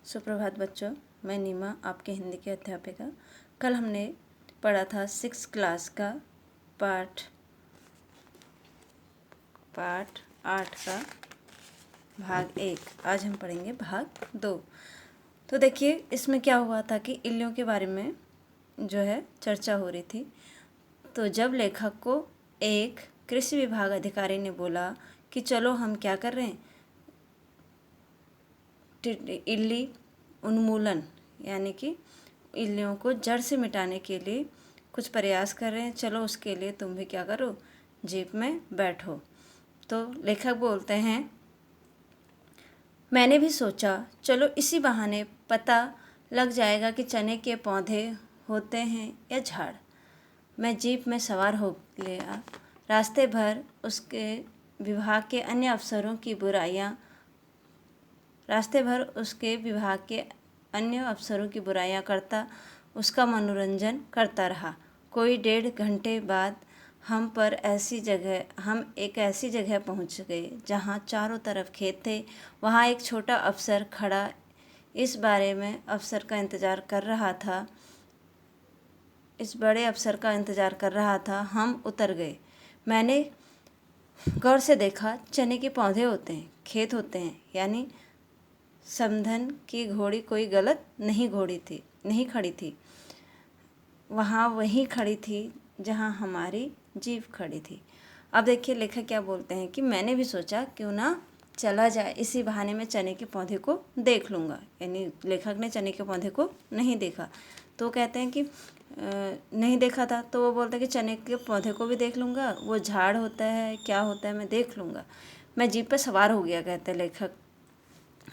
सुप्रभात बच्चों, मैं नीमा आपके हिंदी की अध्यापिका। कल हमने पढ़ा था 6 क्लास का पाठ 8 का भाग 1। आज हम पढ़ेंगे भाग 2। तो देखिए, इसमें क्या हुआ था कि इल्लियों के बारे में जो है चर्चा हो रही थी। तो जब लेखक को एक कृषि विभाग अधिकारी ने बोला कि चलो हम क्या कर रहे हैं, इल्ली उन्मूलन यानी कि इल्लियों को जड़ से मिटाने के लिए कुछ प्रयास कर रहे हैं, चलो उसके लिए तुम भी क्या करो, जीप में बैठो। तो लेखक बोलते हैं, मैंने भी सोचा चलो इसी बहाने पता लग जाएगा कि चने के पौधे होते हैं या झाड़। मैं जीप में सवार हो गया। रास्ते भर उसके विभाग के अन्य अफसरों की बुराइयां करता उसका मनोरंजन करता रहा। कोई 1.5 घंटे बाद हम एक ऐसी जगह पहुंच गए जहां चारों तरफ खेत थे। वहां एक छोटा अफसर खड़ा इस बड़े अफसर का इंतजार कर रहा था। हम उतर गए। मैंने गौर से देखा, चने के पौधे होते हैं, खेत होते हैं, यानी समधन की घोड़ी कोई गलत नहीं खड़ी थी। वहाँ वहीं खड़ी थी जहाँ हमारी जीप खड़ी थी। अब देखिए लेखक क्या बोलते हैं कि मैंने भी सोचा क्यों ना चला जाए, इसी बहाने में चने के पौधे को देख लूँगा। यानी लेखक ने चने के पौधे को नहीं देखा, तो कहते हैं कि नहीं देखा था, तो वो बोलते हैं कि चने के पौधे को भी देख लूँगा, वो झाड़ होता है क्या होता है मैं देख लूँगा। मैं जीप पर सवार हो गया, कहते हैं लेखक।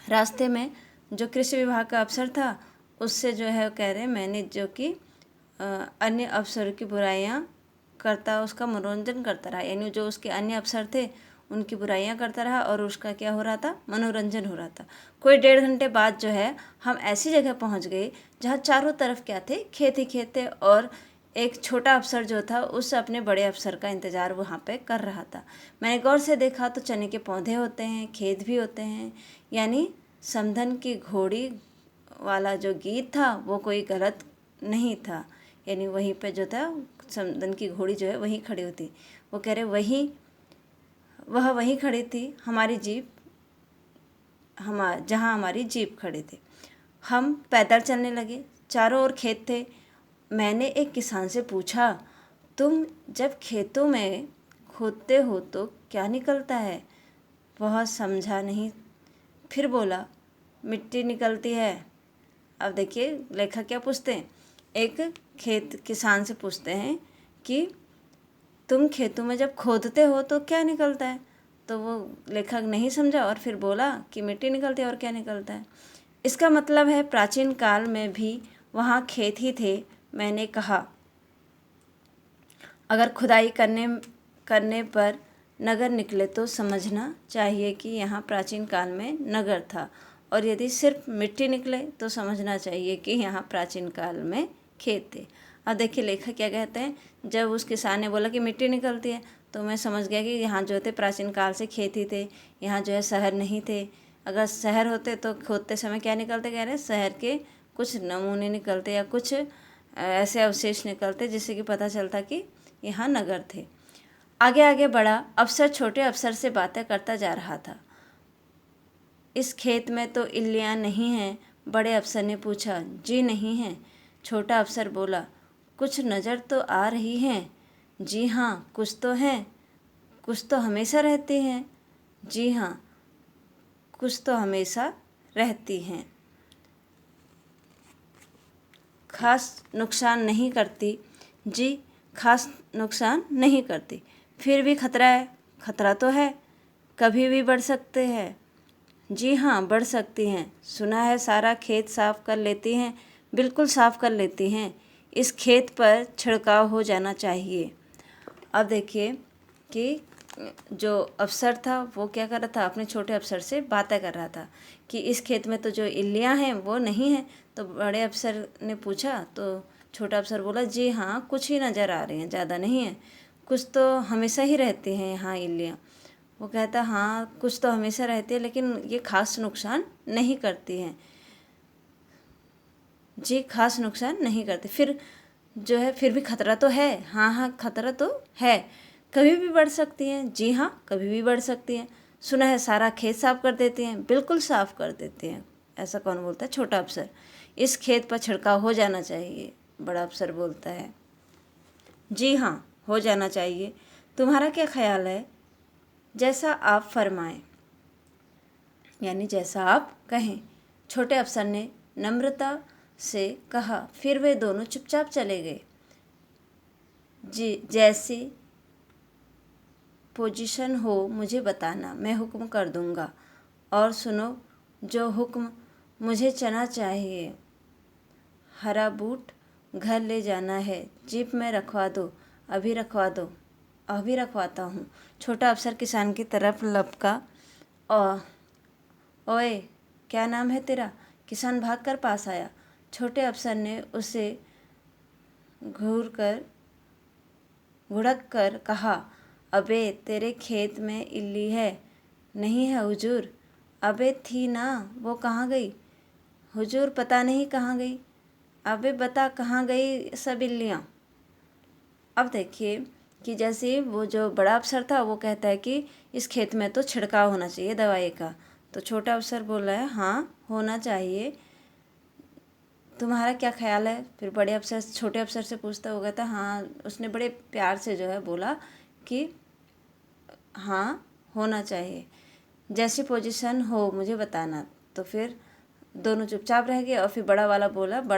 रास्ते में जो कृषि विभाग का अफसर था उससे जो है कह रहे, मैंने जो कि अन्य अफसरों की बुराइयां करता उसका मनोरंजन करता रहा। यानी जो उसके अन्य अफसर थे उनकी बुराइयां करता रहा और उसका क्या हो रहा था, मनोरंजन हो रहा था। कोई 1.5 घंटे बाद जो है हम ऐसी जगह पहुंच गए जहां चारों तरफ क्या थे, खेत ही खेत थे, और एक छोटा अफसर जो था उस अपने बड़े अफसर का इंतज़ार वहाँ पे कर रहा था। मैंने गौर से देखा तो चने के पौधे होते हैं, खेत भी होते हैं, यानी समधन की घोड़ी वाला जो गीत था वो कोई गलत नहीं था। यानी वहीं पे जो था समधन की घोड़ी जो है वहीं खड़ी होती। वो कह रहे वहीं खड़ी थी हमारी जीप, जहाँ हमारी जीप खड़ी थी। हम पैदल चलने लगे, चारों ओर खेत थे। मैंने एक किसान से पूछा, तुम जब खेतों में खोदते हो तो क्या निकलता है? वह समझा नहीं, फिर बोला, मिट्टी निकलती है। अब देखिए लेखक क्या पूछते हैं, एक किसान से पूछते हैं कि तुम खेतों में जब खोदते हो तो क्या निकलता है? तो वो लेखक नहीं समझा और फिर बोला कि मिट्टी निकलती है, और क्या निकलता है। इसका मतलब है प्राचीन काल में भी वहाँ खेत ही थे। मैंने कहा, अगर खुदाई करने पर नगर निकले तो समझना चाहिए कि यहाँ प्राचीन काल में नगर था, और यदि सिर्फ मिट्टी निकले तो समझना चाहिए कि यहाँ प्राचीन काल में खेत थे। अब देखिए लेखक क्या कहते हैं, जब उस किसान ने बोला कि मिट्टी निकलती है तो मैं समझ गया कि यहाँ जो थे प्राचीन काल से खेत ही थे, यहाँ जो है शहर नहीं थे। अगर शहर होते तो खोदते समय क्या निकलते, कह रहे शहर के कुछ नमूने निकलते या कुछ ऐसे अवशेष निकलते जिससे कि पता चलता कि यहाँ नगर थे। आगे आगे बढ़ा। अफसर छोटे अफसर से बातें करता जा रहा था। इस खेत में तो इल्लियाँ नहीं हैं? बड़े अफसर ने पूछा। जी नहीं हैं। छोटा अफसर बोला, कुछ नज़र तो आ रही हैं। जी हाँ, कुछ तो हैं। कुछ तो हमेशा रहती हैं। जी हाँ, कुछ तो हमेशा रहती हैं। खास नुकसान नहीं करती। जी, खास नुकसान नहीं करती। फिर भी खतरा है। खतरा तो है, कभी भी बढ़ सकते हैं। जी हाँ, बढ़ सकती हैं। सुना है सारा खेत साफ कर लेती हैं। बिल्कुल साफ कर लेती हैं। इस खेत पर छिड़काव हो जाना चाहिए। अब देखिए कि जो अफसर था वो क्या कर रहा था, अपने छोटे अफसर से बातें कर रहा था कि इस खेत में तो जो इल्लियाँ हैं वो नहीं हैं। तो बड़े अफसर ने पूछा तो छोटा अफसर बोला, जी हाँ, कुछ ही नज़र आ रही हैं, ज़्यादा नहीं है। कुछ तो हमेशा ही रहती हैं यहाँ इल्लियाँ। वो कहता, हाँ कुछ तो हमेशा रहती है, लेकिन ये खास नुकसान नहीं करती हैं। जी खास नुकसान नहीं करते। फिर जो है फिर भी खतरा तो है। हाँ हाँ खतरा तो है, कभी भी बढ़ सकती हैं। जी हाँ कभी भी बढ़ सकती हैं। सुना है सारा खेत साफ कर देती हैं। बिल्कुल साफ कर देती हैं। ऐसा कौन बोलता है? छोटा अफसर। इस खेत पर छिड़काव हो जाना चाहिए, बड़ा अफसर बोलता है। जी हाँ हो जाना चाहिए। तुम्हारा क्या ख्याल है? जैसा आप फरमाएं, यानी जैसा आप कहें, छोटे अफसर ने नम्रता से कहा। फिर वे दोनों चुपचाप चले गए। जी जैसी पोजीशन हो मुझे बताना, मैं हुक्म कर दूंगा। और सुनो, जो हुक्म, मुझे चना चाहिए, हरा बूट घर ले जाना है, जीप में रखवा दो, अभी रखवा दो, अभी रखवाता हूँ। छोटा अफसर किसान की तरफ लपका। ओए क्या नाम है तेरा? किसान भागकर पास आया। छोटे अफसर ने उसे घुड़क कर कहा, अबे तेरे खेत में इल्ली है? नहीं है हुजूर। अबे थी ना, वो कहाँ गई? हुजूर पता नहीं कहाँ गई। अबे बता कहाँ गई सब इल्लियाँ? अब देखिए कि जैसे वो जो बड़ा अफसर था वो कहता है कि इस खेत में तो छिड़काव होना चाहिए दवाई का। तो छोटा अफसर बोल रहा है हाँ होना चाहिए, तुम्हारा क्या ख्याल है? फिर बड़े अफसर छोटे अफसर से पूछता होगा था। हाँ उसने बड़े प्यार से जो है बोला कि हाँ होना चाहिए, जैसी पोजीशन हो मुझे बताना। तो फिर दोनों चुपचाप रह गए। और फिर बड़ा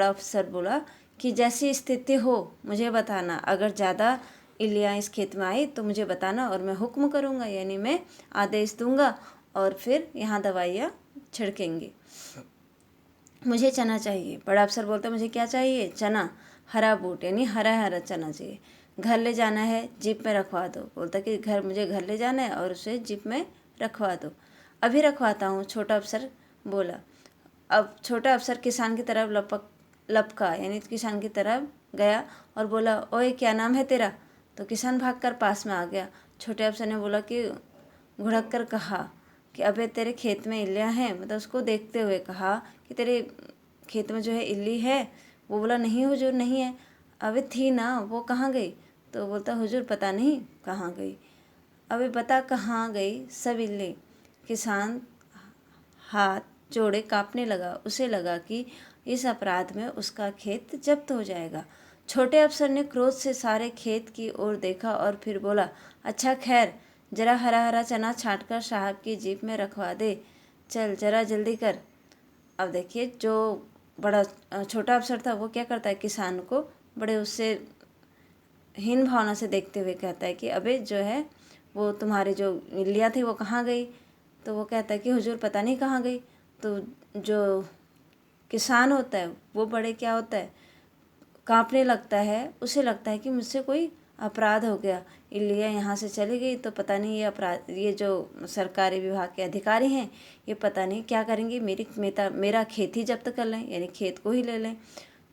अफसर बोला कि जैसी स्थिति हो मुझे बताना, अगर ज़्यादा इल्लियाँ इस खेत में आई तो मुझे बताना और मैं हुक्म करूँगा, यानी मैं आदेश दूंगा और फिर यहाँ दवाइयाँ छिड़केंगे। मुझे चना चाहिए। बड़ा अफसर बोलता है मुझे क्या चाहिए? चना, हरा बूट, यानी हरा हरा चना चाहिए। घर ले जाना है, जीप में रखवा दो। बोलता कि मुझे घर ले जाना है और उसे जीप में रखवा दो। अभी रखवाता हूँ, छोटा अफसर बोला। अब छोटा अफसर किसान की तरफ लपका, यानी किसान की तरफ गया और बोला, ओए क्या नाम है तेरा? तो किसान भागकर पास में आ गया। छोटे अफसर ने बोला कि घुड़क कर कहा कि अबे तेरे खेत में इल्लियाँ हैं, मतलब उसको देखते हुए कहा कि तेरे खेत में जो है इल्ली है? वो बोला नहीं हुजूर नहीं है। अबे थी ना, वो कहाँ गई? तो बोलता हुजूर पता नहीं कहाँ गई। अबे बता कहाँ गई सब इल्ली? किसान हाथ जोड़े कांपने लगा। उसे लगा कि इस अपराध में उसका खेत जब्त हो जाएगा। छोटे अफसर ने क्रोध से सारे खेत की ओर देखा और फिर बोला, अच्छा खैर, जरा हरा हरा चना छांटकर साहब की जीप में रखवा दे, चल जरा जल्दी कर। अब देखिए जो छोटा अफसर था वो क्या करता है, किसान को बड़े उससे हीन भावना से देखते हुए कहता है कि अबे जो है वो तुम्हारी जो इल्लियाँ थी वो कहाँ गई? तो वो कहता है कि हुजूर पता नहीं कहाँ गई। तो जो किसान होता है वो बड़े क्या होता है, कांपने लगता है। उसे लगता है कि मुझसे कोई अपराध हो गया, इल्लियाँ यहाँ से चली गई तो पता नहीं ये जो सरकारी विभाग के अधिकारी हैं ये पता नहीं क्या करेंगे, मेरा खेत ही जब्त कर लें, यानी खेत को ही ले लें।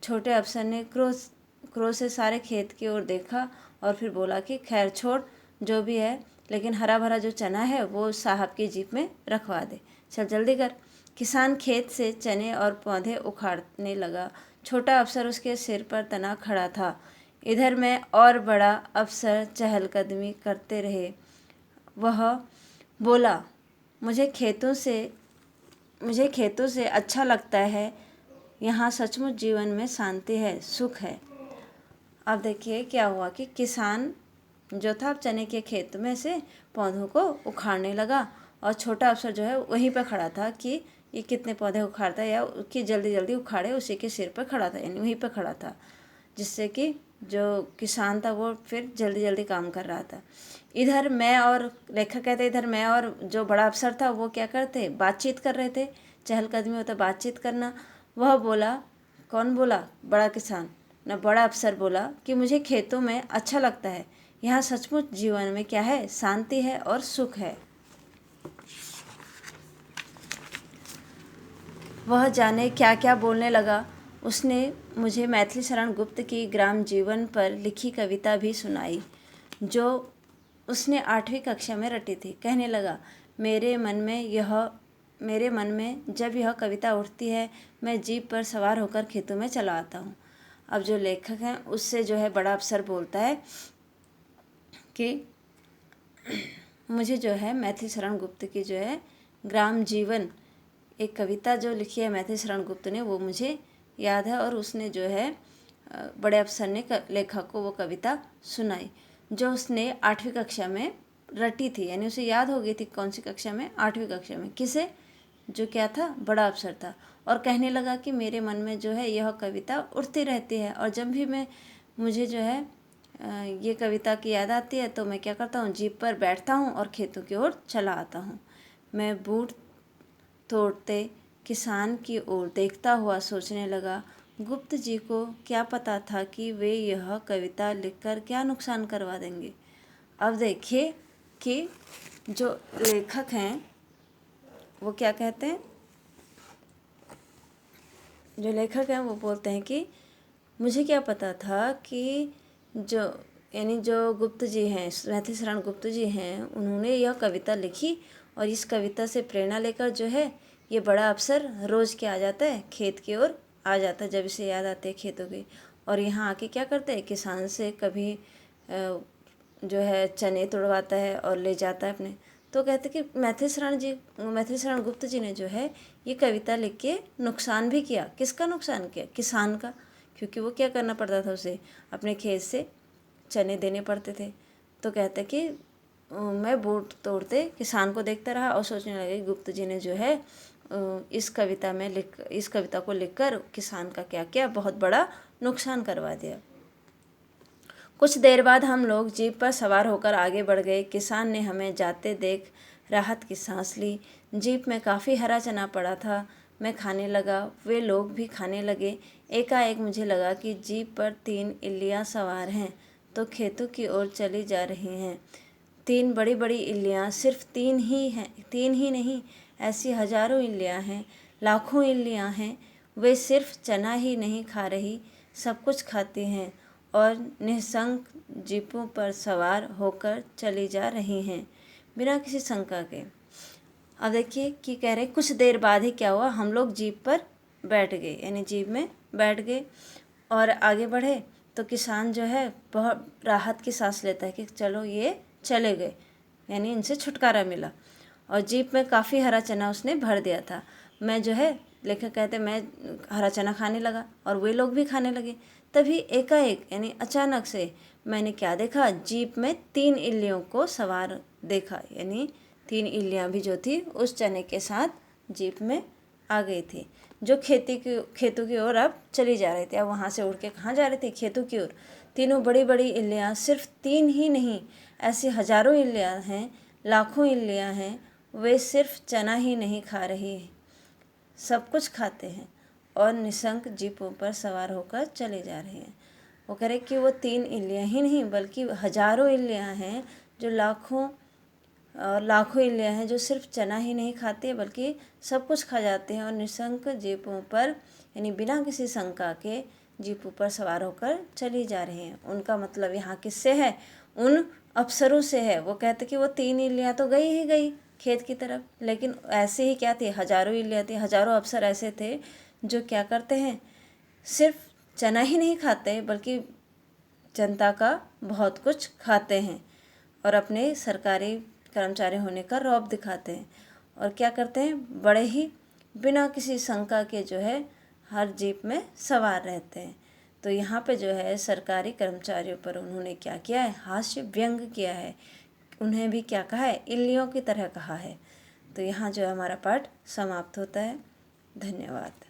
छोटे अफसर ने क्रोध से सारे खेत की ओर देखा और फिर बोला कि खैर छोड़ जो भी है, लेकिन हरा भरा जो चना है वो साहब की जीप में रखवा दे, चल जल्दी कर। किसान खेत से चने और पौधे उखाड़ने लगा। छोटा अफसर उसके सिर पर तना खड़ा था। इधर में और बड़ा अफसर चहलकदमी करते रहे। वह बोला, मुझे खेतों से अच्छा लगता है, यहाँ सचमुच जीवन में शांति है, सुख है। अब देखिए क्या हुआ कि किसान जो था चने के खेत में से पौधों को उखाड़ने लगा और छोटा अफसर जो है वहीं पर खड़ा था कि ये कितने पौधे उखाड़ता है या कि जल्दी जल्दी उखाड़े, उसी के सिर पर खड़ा था, यानी वहीं पर खड़ा था, जिससे कि जो किसान था वो फिर जल्दी जल्दी काम कर रहा था। इधर मैं और लेखक कहते इधर मैं और जो बड़ा अफसर था वो क्या करते, बातचीत कर रहे थे। चहलकदमी होता बातचीत करना। वह बोला, कौन बोला? बड़ा किसान न बड़ा अफसर बोला कि मुझे खेतों में अच्छा लगता है, यहाँ सचमुच जीवन में क्या है, शांति है और सुख है। वह जाने क्या क्या बोलने लगा। उसने मुझे मैथिली शरण गुप्त की ग्राम जीवन पर लिखी कविता भी सुनाई जो उसने 8वीं कक्षा में रटी थी। कहने लगा, मेरे मन में मेरे मन में जब यह कविता उठती है, मैं जीप पर सवार होकर खेतों में चला आता हूँ। अब जो लेखक हैं उससे जो है बड़ा अफसर बोलता है कि मुझे जो है मैथिली शरण गुप्त की जो है ग्राम जीवन एक कविता जो लिखी है मैथिली शरण गुप्त ने, वो मुझे याद है। और उसने जो है बड़े अफसर ने लेखक को वो कविता सुनाई जो उसने 8वीं कक्षा में रटी थी, यानी उसे याद हो गई थी। कौन सी कक्षा में? 8वीं कक्षा में। किसे? जो क्या था, बड़ा अफसर था। और कहने लगा कि मेरे मन में जो है यह कविता उठती रहती है, और जब भी मुझे जो है ये कविता की याद आती है तो मैं क्या करता हूँ, जीप पर बैठता हूँ और खेतों की ओर चला आता हूँ। मैं बूट तोड़ते किसान की ओर देखता हुआ सोचने लगा, गुप्त जी को क्या पता था कि वे यह कविता लिखकर क्या नुकसान करवा देंगे। अब देखिए कि जो लेखक हैं वो क्या कहते हैं। जो लेखक हैं वो बोलते हैं कि मुझे क्या पता था कि जो गुप्त जी हैं, मैथिली शरण गुप्त जी हैं, उन्होंने यह कविता लिखी और इस कविता से प्रेरणा लेकर जो है ये बड़ा अफसर रोज़ क्या आ जाता है, खेत की ओर आ जाता है जब इसे याद आते हैं खेतों की। और यहाँ आके क्या करते हैं, किसान से कभी जो है चने तुड़वाता है और ले जाता है अपने। तो कहते कि मैथिली शरण गुप्त जी ने जो है ये कविता लिख के नुकसान भी किया। किसका नुकसान किया? किसान का, क्योंकि वो क्या करना पड़ता था, उसे अपने खेत से चने देने पड़ते थे। तो कहते कि मैं बूट तोड़ते किसान को देखता रहा और सोचने लगे गुप्त जी ने जो है इस कविता को लिखकर किसान का क्या किया, बहुत बड़ा नुकसान करवा दिया। कुछ देर बाद हम लोग जीप पर सवार होकर आगे बढ़ गए। किसान ने हमें जाते देख राहत की सांस ली। जीप में काफ़ी हरा चना पड़ा था। मैं खाने लगा, वे लोग भी खाने लगे। एकाएक मुझे लगा कि जीप पर 3 इल्लियाँ सवार हैं तो खेतों की ओर चली जा रही हैं। 3 बड़ी बड़ी इल्लियाँ, सिर्फ 3 ही हैं, 3 ही नहीं, ऐसी हजारों इल्लियाँ हैं, लाखों इल्लियाँ हैं। वे सिर्फ चना ही नहीं खा रही, सब कुछ खाती हैं और निःशंक जीपों पर सवार होकर चली जा रही हैं बिना किसी शंका के। अब देखिए कि कह रहे कुछ देर बाद ही क्या हुआ, हम लोग जीप पर बैठ गए, यानी जीप में बैठ गए और आगे बढ़े। तो किसान जो है बहुत राहत की सांस लेता है कि चलो ये चले गए, यानी इनसे छुटकारा मिला। और जीप में काफ़ी हरा चना उसने भर दिया था। मैं जो है, लेखक कहते मैं हरा चना खाने लगा और वे लोग भी खाने लगे। तभी एकाएक यानी अचानक से मैंने क्या देखा, जीप में 3 इल्लियों को सवार देखा, यानी 3 इल्लियाँ भी जो थी उस चने के साथ जीप में आ गई थी, जो खेतों की ओर अब चली जा रही थी। अब वहाँ से उड़ के कहाँ जा रही थी? खेतों की ओर। तीनों बड़ी बड़ी इल्लियाँ, सिर्फ 3 ही नहीं, ऐसी हजारों इल्लियाँ हैं, लाखों इल्लियाँ हैं। वे सिर्फ चना ही नहीं खा रही, सब कुछ खाते हैं और निशंक जीपों पर सवार होकर चले जा रहे हैं। वो कह रहे कि वो 3 इल्लियाँ ही नहीं बल्कि हजारों इल्लियाँ हैं, जो लाखों इल्लियाँ हैं जो सिर्फ चना ही नहीं खाते बल्कि सब कुछ खा जाते हैं और निशंक जीपों पर, यानी बिना किसी शंका के जीपों पर सवार होकर चली जा रही हैं। उनका मतलब यहाँ किससे है? उन अफसरों से है। वो कहते कि वो 3 इल्लियाँ तो गई ही गई खेत की तरफ, लेकिन ऐसे ही क्या थी, हजारों इल्लियाँ थी, हजारों अफसर ऐसे थे जो क्या करते हैं, सिर्फ चना ही नहीं खाते बल्कि जनता का बहुत कुछ खाते हैं और अपने सरकारी कर्मचारी होने का रौब दिखाते हैं। और क्या करते हैं, बड़े ही बिना किसी शंका के जो है हर जीप में सवार रहते हैं। तो यहाँ पे जो है सरकारी कर्मचारियों पर उन्होंने क्या किया है, हास्य व्यंग किया है। उन्हें भी क्या कहा है, इल्लियों की तरह कहा है। तो यहाँ जो है हमारा पाठ समाप्त होता है। धन्यवाद।